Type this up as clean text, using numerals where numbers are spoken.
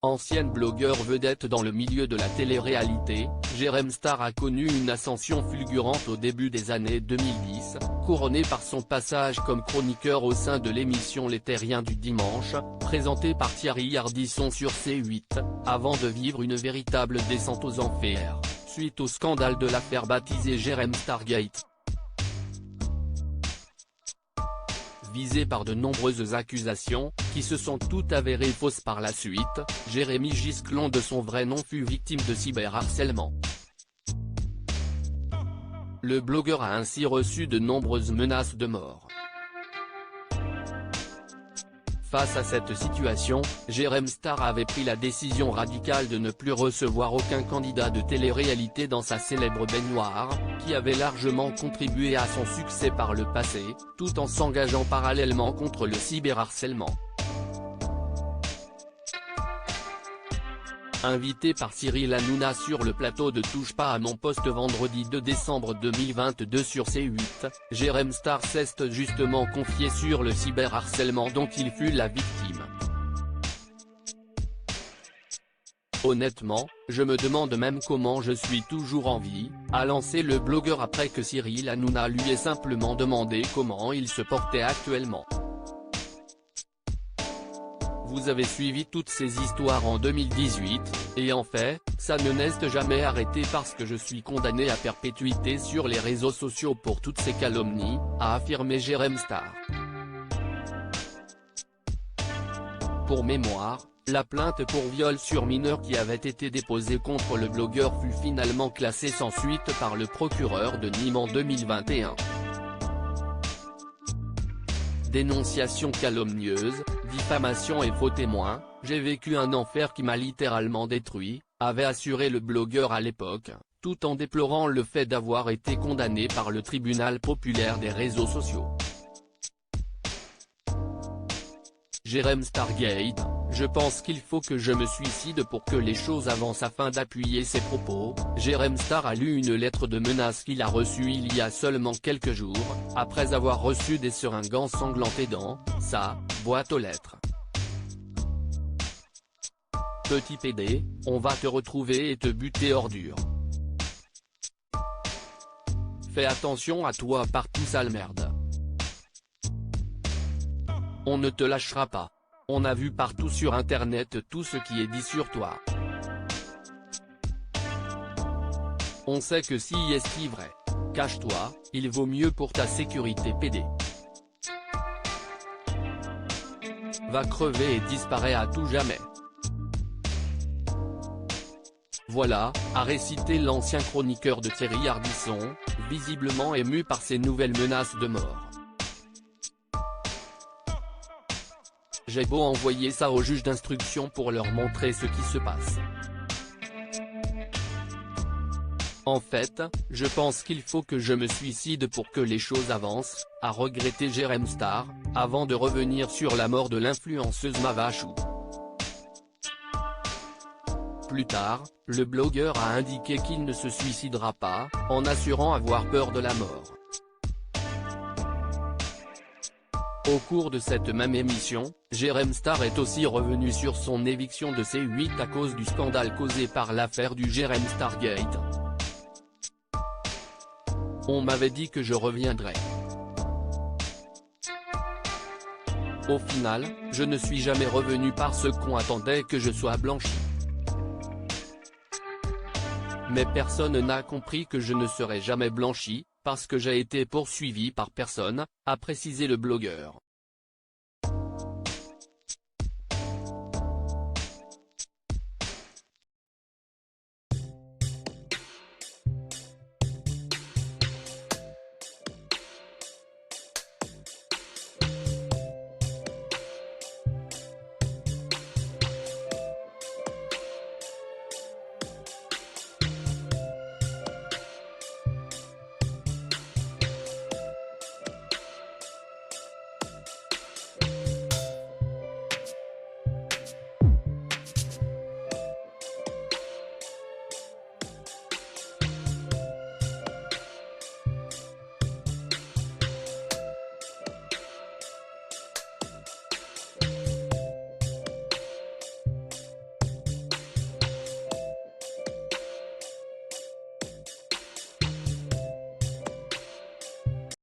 Ancienne blogueur vedette dans le milieu de la télé-réalité, Jérém Star a connu une ascension fulgurante au début des années 2010, couronnée par son passage comme chroniqueur au sein de l'émission Les Terriens du dimanche, présentée par Thierry Ardisson sur C8, avant de vivre une véritable descente aux enfers, suite au scandale de l'affaire baptisée Jérém Stargate. Visé par de nombreuses accusations, qui se sont toutes avérées fausses par la suite, Jérémy Gisclon de son vrai nom fut victime de cyberharcèlement. Le blogueur a ainsi reçu de nombreuses menaces de mort. Face à cette situation, Jérém Star avait pris la décision radicale de ne plus recevoir aucun candidat de télé-réalité dans sa célèbre baignoire, qui avait largement contribué à son succès par le passé, tout en s'engageant parallèlement contre le cyberharcèlement. Invité par Cyril Hanouna sur le plateau de Touche pas à mon poste vendredi 2 décembre 2022 sur C8, Jérém Star s'est justement confié sur le cyberharcèlement dont il fut la victime. Honnêtement, je me demande même comment je suis toujours en vie, a lancé le blogueur après que Cyril Hanouna lui ait simplement demandé comment il se portait actuellement. Vous avez suivi toutes ces histoires en 2018, et en fait, ça ne n'est jamais arrêté parce que je suis condamné à perpétuité sur les réseaux sociaux pour toutes ces calomnies, a affirmé Jérém Star. Pour mémoire, la plainte pour viol sur mineur qui avait été déposée contre le blogueur fut finalement classée sans suite par le procureur de Nîmes en 2021. Dénonciation calomnieuse, diffamation et faux témoins, j'ai vécu un enfer qui m'a littéralement détruit, avait assuré le blogueur à l'époque, tout en déplorant le fait d'avoir été condamné par le tribunal populaire des réseaux sociaux. Jérém Stargate, je pense qu'il faut que je me suicide pour que les choses avancent afin d'appuyer ses propos. Jérém Star a lu une lettre de menace qu'il a reçue il y a seulement quelques jours, après avoir reçu des seringues ensanglantées dans sa boîte aux lettres. Petit PD, on va te retrouver et te buter ordure. Fais attention à toi partout sale merde. On ne te lâchera pas. On a vu partout sur internet tout ce qui est dit sur toi. On sait que si est vrai. Cache-toi, il vaut mieux pour ta sécurité PD. Va crever et disparaît à tout jamais. Voilà, a récité l'ancien chroniqueur de Thierry Ardisson, visiblement ému par ces nouvelles menaces de mort. J'ai beau envoyer ça au juge d'instruction pour leur montrer ce qui se passe. En fait, je pense qu'il faut que je me suicide pour que les choses avancent, a regretté Jérém Star, avant de revenir sur la mort de l'influenceuse Mavachou. Plus tard, le blogueur a indiqué qu'il ne se suicidera pas, en assurant avoir peur de la mort. Au cours de cette même émission, Jérém Star est aussi revenu sur son éviction de C8 à cause du scandale causé par l'affaire du Jérém Stargate. On m'avait dit que je reviendrais. Au final, je ne suis jamais revenu parce qu'on attendait que je sois blanchi. Mais personne n'a compris que je ne serai jamais blanchi, parce que j'ai été poursuivi par personne, a précisé le blogueur.